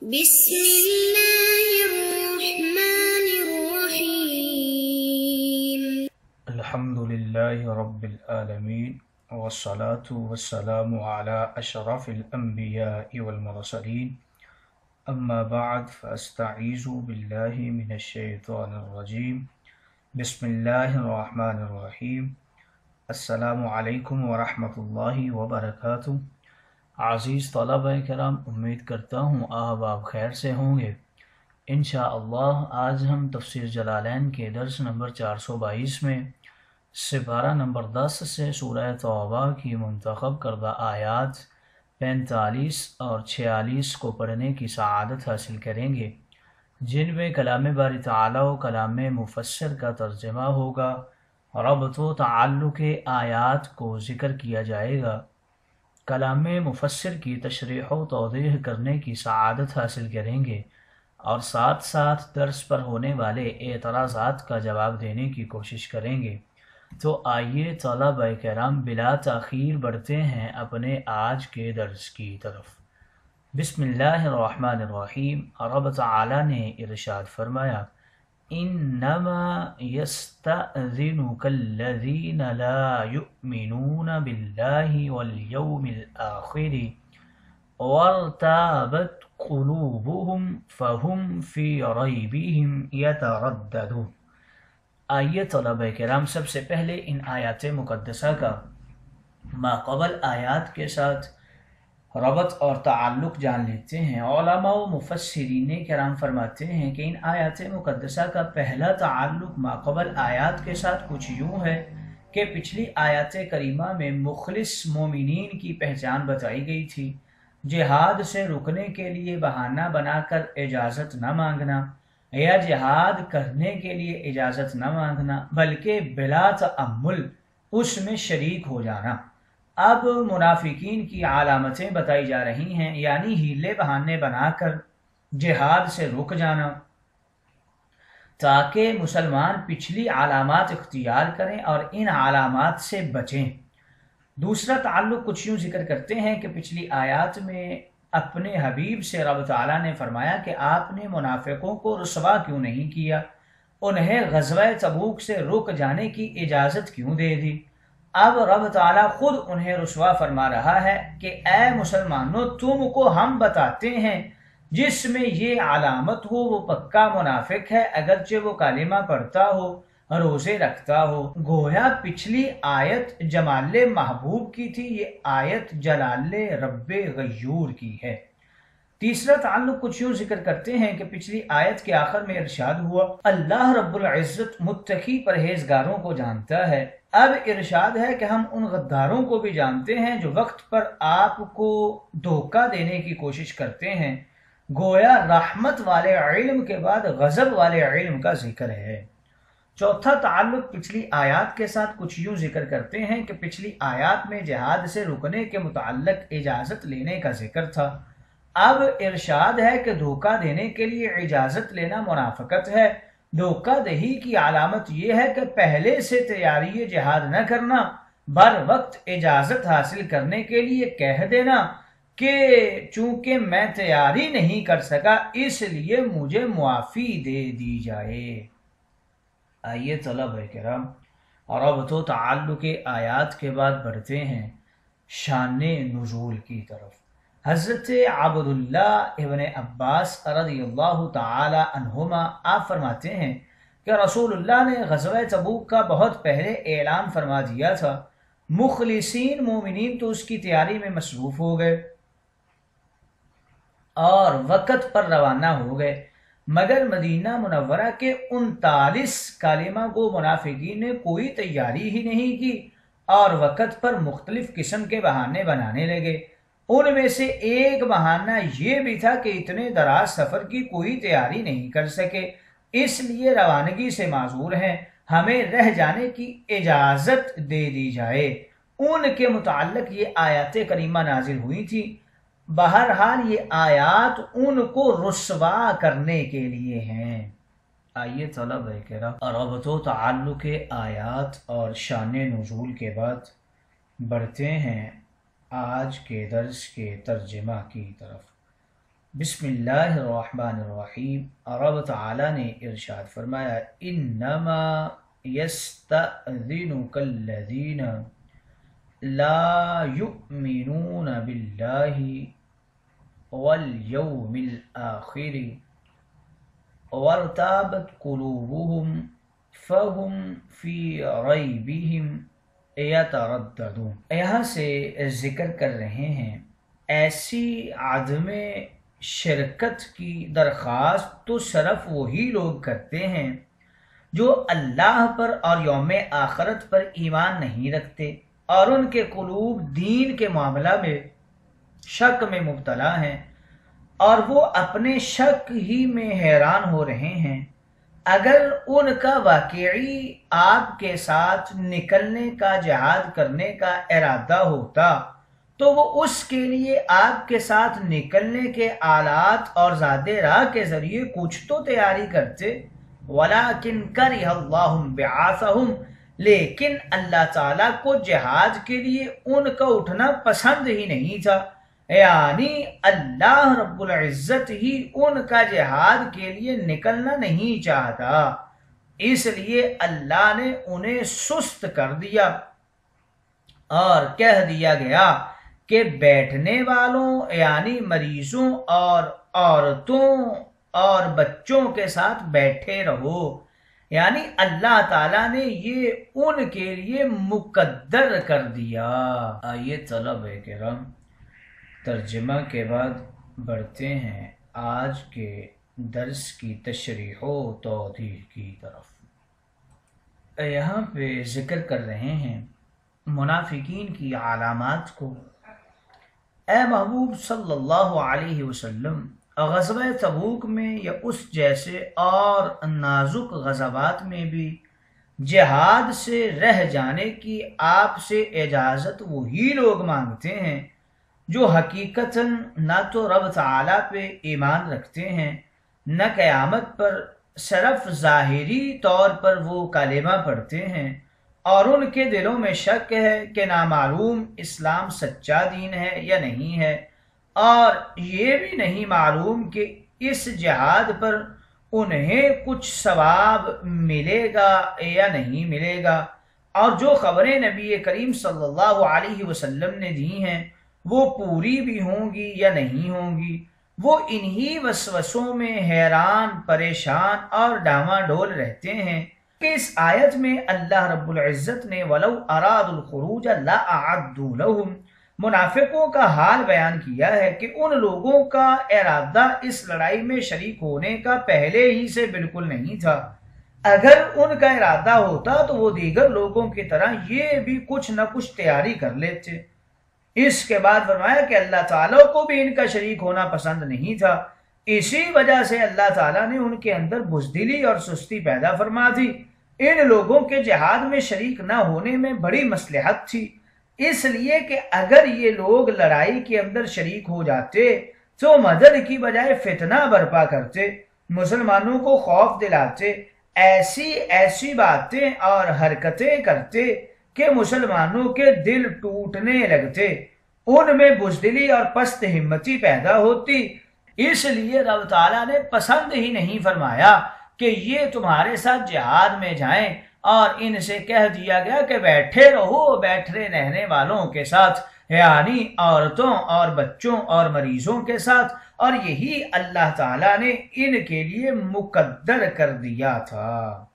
بسم اللہ الرحمن الرحیم الحمد للہ رب العالمین والصلاة والسلام علی اشرف الانبیاء والمرسلین اما بعد فاستعیذ باللہ من الشیطان الرجیم بسم اللہ الرحمن الرحیم السلام علیکم ورحمۃ اللہ وبرکاتہ۔ عزیز طلبہ کرام، امید کرتا ہوں آپ خیر سے ہوں گے۔ انشاءاللہ آج ہم تفسیر جلالین کے درس نمبر 422 میں سپارہ نمبر 10 سے سورہ توبہ کی منتخب کردہ آیات 45 اور 46 کو پڑھنے کی سعادت حاصل کریں گے، جن میں کلام باری تعالی و کلام مفسر کا ترجمہ ہوگا، ربط و تعلق آیات کو ذکر کیا جائے گا، کلام مفسر کی تشریح و توضیح کرنے کی سعادت حاصل کریں گے، اور ساتھ ساتھ درس پر ہونے والے اعتراضات کا جواب دینے کی کوشش کریں گے۔ تو آئیے طلبہ کرام بلا تاخیر بڑھتے ہیں اپنے آج کے درس کی طرف۔ بسم اللہ الرحمن الرحیم۔ رب تعالی نے ارشاد فرمایا، انما یستأذنک الذین لا یؤمنون باللہ والیوم الآخر وارتابت قلوبهم فهم فی ریبہم یترددون۔ آئیے طلبہ کرام سب سے پہلے ان آیات مقدسہ کا ماقبل آیات کے ساتھ ربط اور تعلق جان لیتے ہیں۔ علماء و مفسرین کرام فرماتے ہیں کہ ان آیات مقدسہ کا پہلا تعلق ماقبل آیات کے ساتھ کچھ یوں ہے کہ پچھلی آیات کریمہ میں مخلص مومنین کی پہچان بتائی گئی تھی، جہاد سے رکنے کے لیے بہانہ بنا کر اجازت نہ مانگنا یا جہاد کرنے کے لیے اجازت نہ مانگنا بلکہ بلا تأمل اس میں شریک ہو جانا۔ اب منافقین کی علامتیں بتائی جا رہی ہیں، یعنی ہیلے بہانے بنا کر جہاد سے رک جانا تاکہ مسلمان پچھلی علامات اختیار کریں اور ان علامات سے بچیں۔ دوسرا تعلق کچھ یوں ذکر کرتے ہیں کہ پچھلی آیات میں اپنے حبیب سے رب تعالیٰ نے فرمایا کہ آپ نے منافقوں کو رسوا کیوں نہیں کیا، انہیں غزوہ تبوک سے رک جانے کی اجازت کیوں دے دی۔ اب رب تعالیٰ خود انہیں رسوا فرما رہا ہے کہ اے مسلمانوں، تم کو ہم بتاتے ہیں جس میں یہ علامت ہو وہ پکا منافق ہے، اگرچہ وہ کلمہ پڑھتا ہو، روزے رکھتا ہو۔ گویا پچھلی آیت جمال محبوب کی تھی، یہ آیت جلال رب غیور کی ہے۔ تیسرا تعلق کچھ یوں ذکر کرتے ہیں کہ پچھلی آیت کے آخر میں ارشاد ہوا، اللہ رب العزت متقی پرہیزگاروں کو جانتا ہے۔ اب ارشاد ہے کہ ہم ان غداروں کو بھی جانتے ہیں جو وقت پر آپ کو دھوکہ دینے کی کوشش کرتے ہیں۔ گویا رحمت والے علم کے بعد غضب والے علم کا ذکر ہے۔ چوتھا تعلق پچھلی آیات کے ساتھ کچھ یوں ذکر کرتے ہیں کہ پچھلی آیات میں جہاد سے رکنے کے متعلق اجازت لینے کا ذکر تھا، اب ارشاد ہے کہ دھوکہ دینے کے لیے اجازت لینا منافقت ہے۔ دھوکہ دہی کی علامت یہ ہے کہ پہلے سے تیاری جہاد نہ کرنا، بر وقت اجازت حاصل کرنے کے لیے کہہ دینا کہ چونکہ میں تیاری نہیں کر سکا اس لیے مجھے معافی دے دی جائے۔ آئیے طلبہ کرام ربط و تعلق آیات کے بعد بڑھتے ہیں شان نزول کی طرف۔ حضرت عبداللہ ابن عباس رضی اللہ تعالی عنہما آپ فرماتے ہیں کہ رسول اللہ نے غزوہ تبوک کا بہت پہلے اعلان فرما دیا تھا، مخلصین مومنین تو اس کی تیاری میں مصروف ہو گئے اور وقت پر روانہ ہو گئے، مگر مدینہ منورہ کے 39 کلمہ گو منافقین نے کوئی تیاری ہی نہیں کی اور وقت پر مختلف قسم کے بہانے بنانے لگے۔ ان میں سے ایک بہانہ یہ بھی تھا کہ اتنے دراز سفر کی کوئی تیاری نہیں کر سکے، اس لیے روانگی سے معذور ہیں، ہمیں رہ جانے کی اجازت دے دی جائے۔ ان کے متعلق یہ آیات کریمہ نازل ہوئی تھی۔ بہرحال یہ آیات ان کو رسوا کرنے کے لیے ہیں۔ آئیے طلبہ کرام ربط و تعلق آیات اور شان نزول کے بعد بڑھتے ہیں آج کے درس کے ترجمہ کی طرف۔ بسم اللہ الرحمن الرحیم۔ رب تعالی نے ارشاد فرمایا انما یستأذنک الذین لا یؤمنون باللہ والیوم الآخر وارتابت قلوبهم فهم فی ریبہم یترددون۔ یہاں سے ذکر کر رہے ہیں ایسی عدم شرکت کی درخواست تو صرف وہی لوگ کرتے ہیں جو اللہ پر اور یوم آخرت پر ایمان نہیں رکھتے اور ان کے قلوب دین کے معاملہ میں شک میں مبتلا ہیں اور وہ اپنے شک ہی میں حیران ہو رہے ہیں۔ اگر ان کا واقعی آپ کے ساتھ نکلنے کا جہاد کرنے کا ارادہ ہوتا تو وہ اس کے لیے آپ کے ساتھ نکلنے کے آلات اور زاد راہ کے ذریعے کچھ تو تیاری کرتے، وَلَٰكِن كَرِهَ اللَّهُ بِعَاثَهُمْ، لیکن اللہ تعالیٰ کو جہاد کے لیے ان کا اٹھنا پسند ہی نہیں تھا، یعنی اللہ رب العزت ہی ان کا جہاد کے لیے نکلنا نہیں چاہتا، اس لیے اللہ نے انہیں سست کر دیا اور کہہ دیا گیا کہ بیٹھنے والوں یعنی مریضوں اور عورتوں اور بچوں کے ساتھ بیٹھے رہو، یعنی اللہ تعالیٰ نے یہ ان کے لیے مقدر کر دیا۔ آئیے طلب کرام ترجمہ کے بعد بڑھتے ہیں آج کے درس کی تشریح و توضیح کی طرف۔ یہاں پہ ذکر کر رہے ہیں منافقین کی علامات کو۔ اے محبوب صلی اللہ علیہ وسلم، غزوہ تبوک میں یا اس جیسے اور نازک غزوات میں بھی جہاد سے رہ جانے کی آپ سے اجازت وہی لوگ مانگتے ہیں جو حقیقتاً نہ تو رب تعالیٰ پہ ایمان رکھتے ہیں نہ قیامت پر، صرف ظاہری طور پر وہ کلمہ پڑھتے ہیں اور ان کے دلوں میں شک ہے کہ نامعلوم اسلام سچا دین ہے یا نہیں ہے، اور یہ بھی نہیں معلوم کہ اس جہاد پر انہیں کچھ ثواب ملے گا یا نہیں ملے گا، اور جو خبریں نبی کریم صلی اللہ علیہ وسلم نے دی ہیں وہ پوری بھی ہوں گی یا نہیں ہوں گی۔ وہ انہی وسوسوں میں حیران، پریشان اور ڈاماڈول رہتے ہیں کہ اس آیت میں اللہ رب العزت نے وَلَوْ أَرَادُوا الْخُرُوجَ لَأَعَدُّوا لَهُمْ منافقوں کا حال بیان کیا ہے کہ ان لوگوں کا ارادہ اس لڑائی میں شریک ہونے کا پہلے ہی سے بالکل نہیں تھا۔ اگر ان کا ارادہ ہوتا تو وہ دیگر لوگوں کی طرح یہ بھی کچھ نہ کچھ تیاری کر لیتے۔ اس کے بعد فرمایا کہ اللہ تعالیٰ کو بھی ان کا شریک ہونا پسند نہیں تھا، اسی وجہ سے اللہ تعالیٰ نے ان کے اندر بزدلی اور سستی پیدا فرما دی۔ ان لوگوں کے جہاد میں شریک نہ ہونے میں بڑی مصلحت تھی، اس لیے کہ اگر یہ لوگ لڑائی کے اندر شریک ہو جاتے تو مدد کی بجائے فتنہ برپا کرتے، مسلمانوں کو خوف دلاتے، ایسی باتیں اور حرکتیں کرتے کہ مسلمانوں کے دل ٹوٹنے لگتے، ان میں بزدلی اور پست ہمتی پیدا ہوتی۔ اس لیے رب تعالیٰ نے پسند ہی نہیں فرمایا کہ یہ تمہارے ساتھ جہاد میں جائیں، اور ان سے کہہ دیا گیا کہ بیٹھے رہو بیٹھے رہنے والوں کے ساتھ، یعنی عورتوں اور بچوں اور مریضوں کے ساتھ، اور یہی اللہ تعالیٰ نے ان کے لیے مقدر کر دیا تھا۔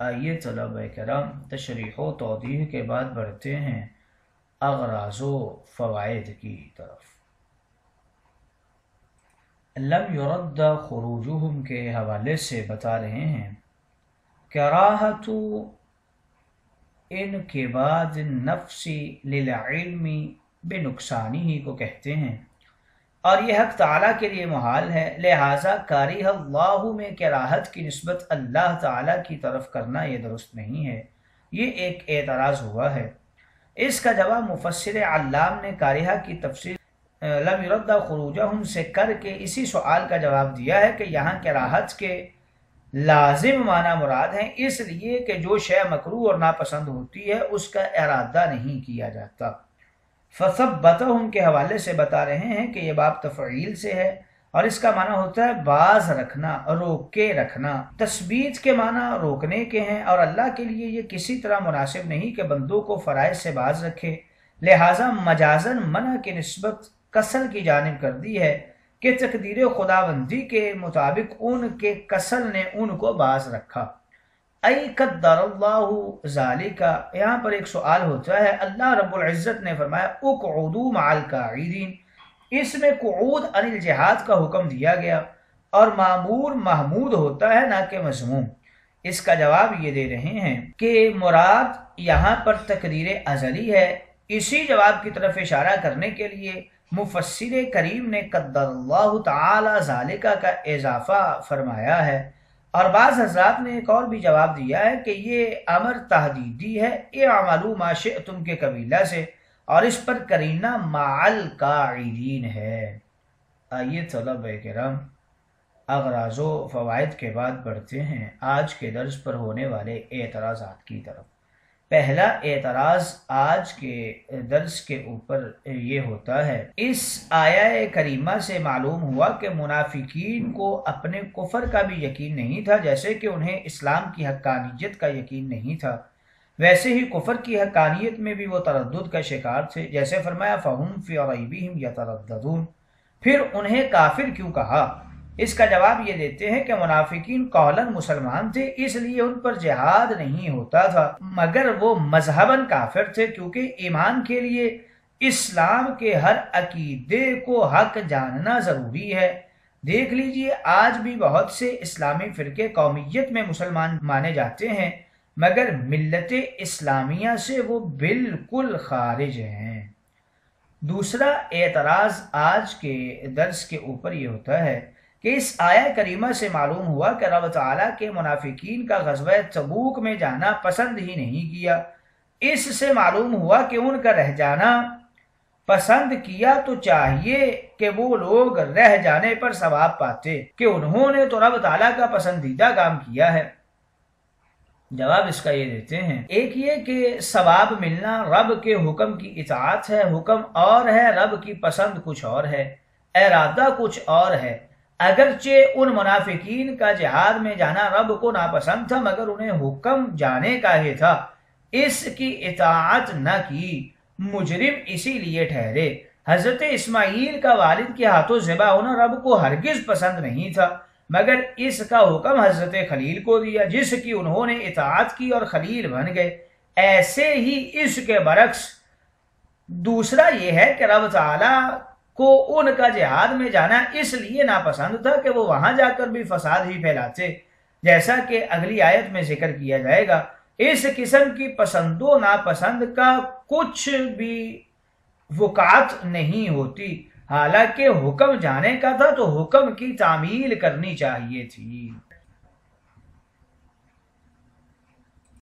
آئیے طلبہ کرام تشریح و توضیح کے بعد بڑھتے ہیں اغراض و فوائد کی طرف۔ لم يرد خروجهم کے حوالے سے بتا رہے ہیں کراہت انقباض النفس للعلم بنقصانہ کو کہتے ہیں، اور یہ حق تعالیٰ کے لیے محال ہے، لہٰذا کارہ اللہ میں کراہت کی نسبت اللہ تعالیٰ کی طرف کرنا یہ درست نہیں ہے۔ یہ ایک اعتراض ہوا ہے، اس کا جواب مفسر علام نے کارہہ کی تفسیر لم يرد خروجہم سے کر کے اسی سوال کا جواب دیا ہے کہ یہاں کراہت کے لازم معنی مراد ہیں، اس لیے کہ جو شے مکروہ اور ناپسند ہوتی ہے اس کا ارادہ نہیں کیا جاتا۔ فثبتہم کے حوالے سے بتا رہے ہیں کہ یہ باب تفعیل سے ہے، اور اس کا معنی ہوتا ہے باز رکھنا، روک کے رکھنا۔ تثبیت کے معنی روکنے کے ہیں، اور اللہ کے لیے یہ کسی طرح مناسب نہیں کہ بندوں کو فرائض سے باز رکھے، لہٰذا مجازاً منع کی نسبت کسل کی جانب کر دی ہے کہ تقدیر خداوندی کے مطابق ان کے کسل نے ان کو باز رکھا۔ ای قدر اللہ ذالک، یہاں پر ایک سوال ہوتا ہے۔ اللہ رب العزت نے فرمایا اقعدوا مع القاعدین، اس میں قعود عن الجہاد کا حکم دیا گیا، اور معمور محمود ہوتا ہے نہ کہ مذموم۔ اس کا جواب یہ دے رہے ہیں کہ مراد یہاں پر تقدیر ازلی ہے۔ اسی جواب کی طرف اشارہ کرنے کے لیے مفسر کریم نے قدر اللہ تعالی ذالکہ کا اضافہ فرمایا ہے، اور بعض حضرات نے ایک اور بھی جواب دیا ہے کہ یہ امر تحدیدی ہے، اعملوا ما شئتم کے قبیلہ سے، اور اس پر قرینہ مع القاعدین ہے۔ آئیے طلبہ کرام اغراض و فوائد کے بعد بڑھتے ہیں آج کے درس پر ہونے والے اعتراضات کی طرف۔ پہلا اعتراض آج کے درس کے اوپر یہ ہوتا ہے، اس آیہ کریمہ سے معلوم ہوا کہ منافقین کو اپنے کفر کا بھی یقین نہیں تھا، جیسے کہ انہیں اسلام کی حقانیت کا یقین نہیں تھا، ویسے ہی کفر کی حقانیت میں بھی وہ تردد کا شکار تھے، جیسے فرمایا فَهُمْ فِي رَيْبِهِمْ يَتَرَدَّدُونَ۔ پھر انہیں کافر کیوں کہا؟ اس کا جواب یہ دیتے ہیں کہ منافقین قولاً مسلمان تھے، اس لیے ان پر جہاد نہیں ہوتا تھا، مگر وہ مذہباً کافر تھے، کیونکہ ایمان کے لیے اسلام کے ہر عقیدے کو حق جاننا ضروری ہے۔ دیکھ لیجئے آج بھی بہت سے اسلامی فرقے قومیت میں مسلمان مانے جاتے ہیں، مگر ملت اسلامیہ سے وہ بالکل خارج ہیں۔ دوسرا اعتراض آج کے درس کے اوپر یہ ہوتا ہے کہ اس آیہ کریمہ سے معلوم ہوا کہ رب تعالیٰ کے منافقین کا غزوہ تبوک میں جانا پسند ہی نہیں کیا۔ اس سے معلوم ہوا کہ ان کا رہ جانا پسند کیا تو چاہیے کہ وہ لوگ رہ جانے پر ثواب پاتے کہ انہوں نے تو رب تعالیٰ کا پسندیدہ کام کیا ہے۔ جواب اس کا یہ دیتے ہیں، ایک یہ کہ ثواب ملنا رب کے حکم کی اطاعت ہے، حکم اور ہے، رب کی پسند کچھ اور ہے، ارادہ کچھ اور ہے۔ اگرچہ ان منافقین کا جہاد میں جانا رب کو ناپسند تھا، مگر انہیں حکم جانے کا ہی تھا، اس کی اطاعت نہ کی، مجرم اسی لیے ٹھہرے۔ حضرت اسماعیل کا والد کے ہاتھوں ذبح ہونا رب کو ہرگز پسند نہیں تھا، مگر اس کا حکم حضرت خلیل کو دیا، جس کی انہوں نے اطاعت کی اور خلیل بن گئے۔ ایسے ہی اس کے برعکس دوسرا یہ ہے کہ رب تعالیٰ کو ان کا جہاد میں جانا اس لیے ناپسند تھا کہ وہ وہاں جا کر بھی فساد ہی پھیلاتے، جیسا کہ اگلی آیت میں ذکر کیا جائے گا۔ اس قسم کی پسند و ناپسند کا کچھ بھی وقعت نہیں ہوتی، حالانکہ حکم جانے کا تھا تو حکم کی تعمیل کرنی چاہیے تھی۔